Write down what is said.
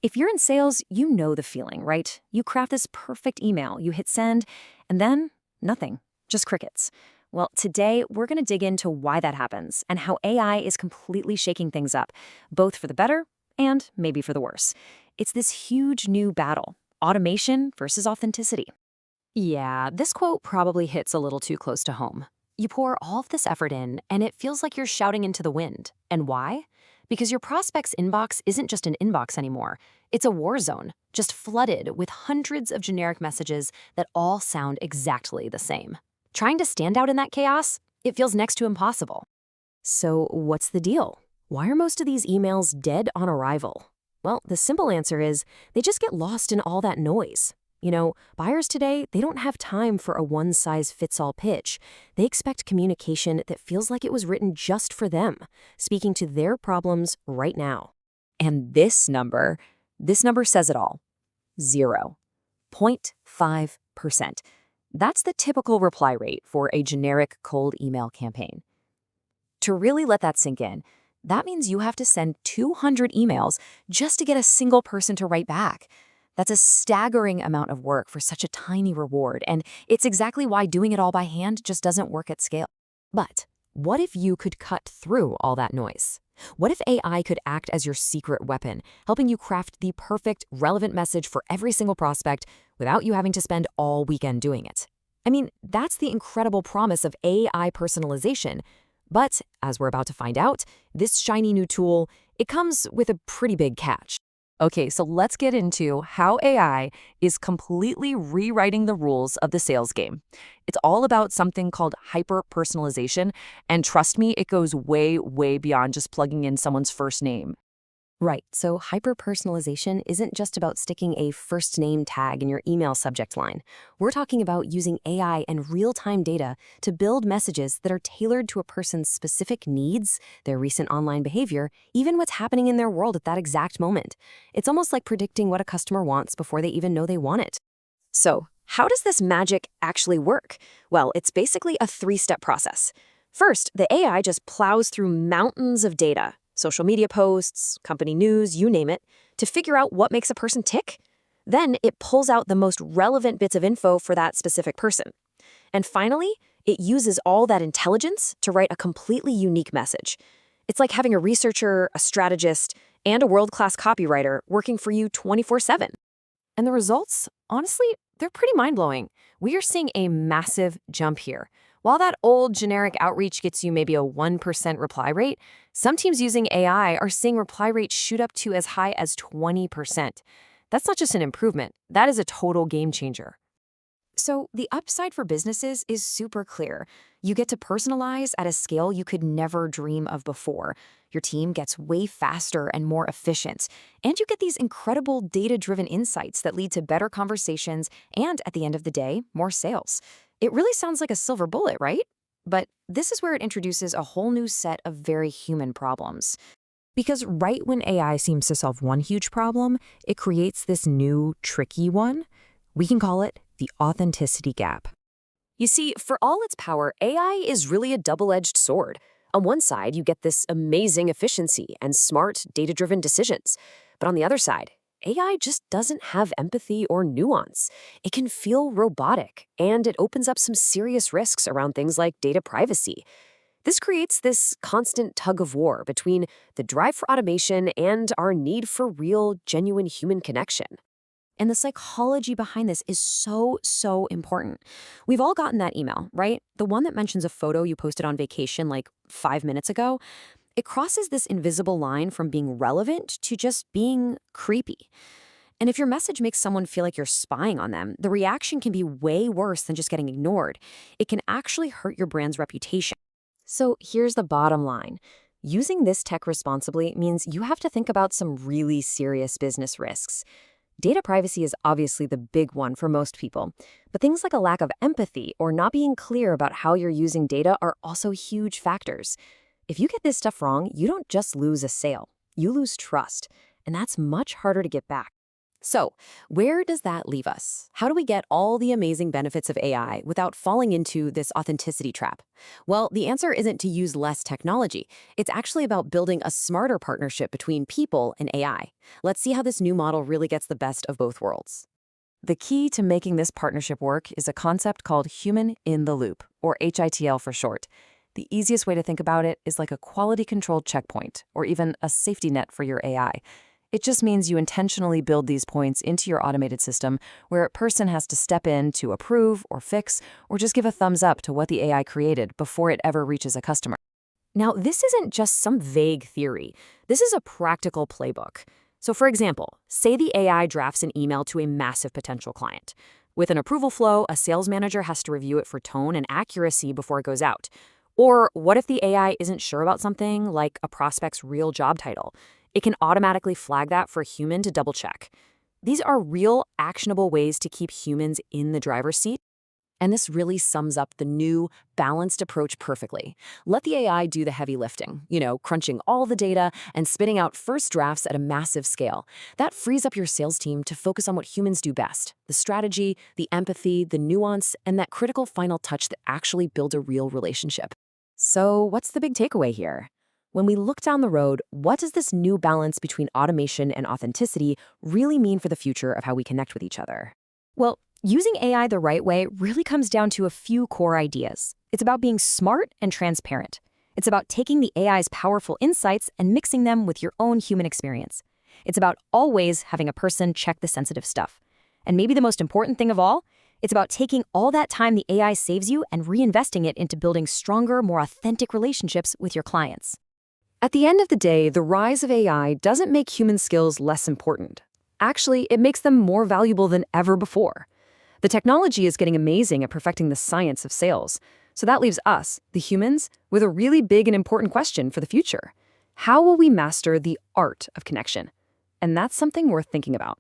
If you're in sales, you know the feeling, right? You craft this perfect email, you hit send, and then nothing, just crickets. Well, today we're going to dig into why that happens and how AI is completely shaking things up, both for the better and maybe for the worse. It's this huge new battle, automation versus authenticity. Yeah, this quote probably hits a little too close to home. You pour all of this effort in, and it feels like you're shouting into the wind. And why? Because your prospect's inbox isn't just an inbox anymore. It's a war zone, just flooded with hundreds of generic messages that all sound exactly the same. Trying to stand out in that chaos? It feels next to impossible. So, what's the deal? Why are most of these emails dead on arrival? Well, the simple answer is they just get lost in all that noise. Buyers today, they don't have time for a one-size-fits-all pitch. They expect communication that feels like it was written just for them, speaking to their problems right now. And this number says it all. 0.5%. That's the typical reply rate for a generic cold email campaign. To really let that sink in, that means you have to send 200 emails just to get a single person to write back. That's a staggering amount of work for such a tiny reward, and it's exactly why doing it all by hand just doesn't work at scale. But what if you could cut through all that noise? What if AI could act as your secret weapon, helping you craft the perfect, relevant message for every single prospect without you having to spend all weekend doing it? I mean, that's the incredible promise of AI personalization. But as we're about to find out, this shiny new tool, it comes with a pretty big catch. Okay, so let's get into how AI is completely rewriting the rules of the sales game. It's all about something called hyper-personalization, and trust me, it goes way, way beyond just plugging in someone's first name. Right, so hyper-personalization isn't just about sticking a first name tag in your email subject line. We're talking about using AI and real-time data to build messages that are tailored to a person's specific needs, their recent online behavior, even what's happening in their world at that exact moment. It's almost like predicting what a customer wants before they even know they want it. So, how does this magic actually work? Well, it's basically a three-step process. First, the AI just plows through mountains of data, social media posts, company news, you name it, to figure out what makes a person tick. Then it pulls out the most relevant bits of info for that specific person. And finally, it uses all that intelligence to write a completely unique message. It's like having a researcher, a strategist, and a world-class copywriter working for you 24/7. And the results, honestly, they're pretty mind-blowing. We are seeing a massive jump here. While that old generic outreach gets you maybe a 1% reply rate, some teams using AI are seeing reply rates shoot up to as high as 20%. That's not just an improvement, that is a total game changer. So the upside for businesses is super clear. You get to personalize at a scale you could never dream of before. Your team gets way faster and more efficient. And you get these incredible data-driven insights that lead to better conversations and, at the end of the day, more sales. It really sounds like a silver bullet, right? But this is where it introduces a whole new set of very human problems. Because right when AI seems to solve one huge problem, it creates this new, tricky one. We can call it the authenticity gap. You see, for all its power, AI is really a double-edged sword. On one side, you get this amazing efficiency and smart, data-driven decisions. But on the other side, AI just doesn't have empathy or nuance. It can feel robotic, and it opens up some serious risks around things like data privacy. This creates this constant tug of war between the drive for automation and our need for real, genuine human connection. And the psychology behind this is so, so important. We've all gotten that email, right? The one that mentions a photo you posted on vacation like 5 minutes ago. It crosses this invisible line from being relevant to just being creepy. And if your message makes someone feel like you're spying on them, the reaction can be way worse than just getting ignored. It can actually hurt your brand's reputation. So here's the bottom line. Using this tech responsibly means you have to think about some really serious business risks. Data privacy is obviously the big one for most people, but things like a lack of empathy or not being clear about how you're using data are also huge factors. If you get this stuff wrong, you don't just lose a sale, you lose trust, and that's much harder to get back. So, where does that leave us? How do we get all the amazing benefits of AI without falling into this authenticity trap? Well, the answer isn't to use less technology. It's actually about building a smarter partnership between people and AI. Let's see how this new model really gets the best of both worlds. The key to making this partnership work is a concept called human in the loop, or HITL for short. The easiest way to think about it is like a quality control checkpoint, or even a safety net for your AI. It just means you intentionally build these points into your automated system where a person has to step in to approve or fix or just give a thumbs up to what the AI created before it ever reaches a customer. Now, this isn't just some vague theory. This is a practical playbook. So for example, say the AI drafts an email to a massive potential client. With an approval flow, a sales manager has to review it for tone and accuracy before it goes out. Or what if the AI isn't sure about something, like a prospect's real job title? It can automatically flag that for a human to double check. These are real, actionable ways to keep humans in the driver's seat. And this really sums up the new, balanced approach perfectly. Let the AI do the heavy lifting, crunching all the data and spitting out first drafts at a massive scale. That frees up your sales team to focus on what humans do best: the strategy, the empathy, the nuance, and that critical final touch that actually builds a real relationship. So, what's the big takeaway here? When we look down the road, what does this new balance between automation and authenticity really mean for the future of how we connect with each other? Well, using AI the right way really comes down to a few core ideas. It's about being smart and transparent. It's about taking the AI's powerful insights and mixing them with your own human experience. It's about always having a person check the sensitive stuff. And maybe the most important thing of all, it's about taking all that time the AI saves you and reinvesting it into building stronger, more authentic relationships with your clients. At the end of the day, the rise of AI doesn't make human skills less important. Actually, it makes them more valuable than ever before. The technology is getting amazing at perfecting the science of sales. So that leaves us, the humans, with a really big and important question for the future. How will we master the art of connection? And that's something worth thinking about.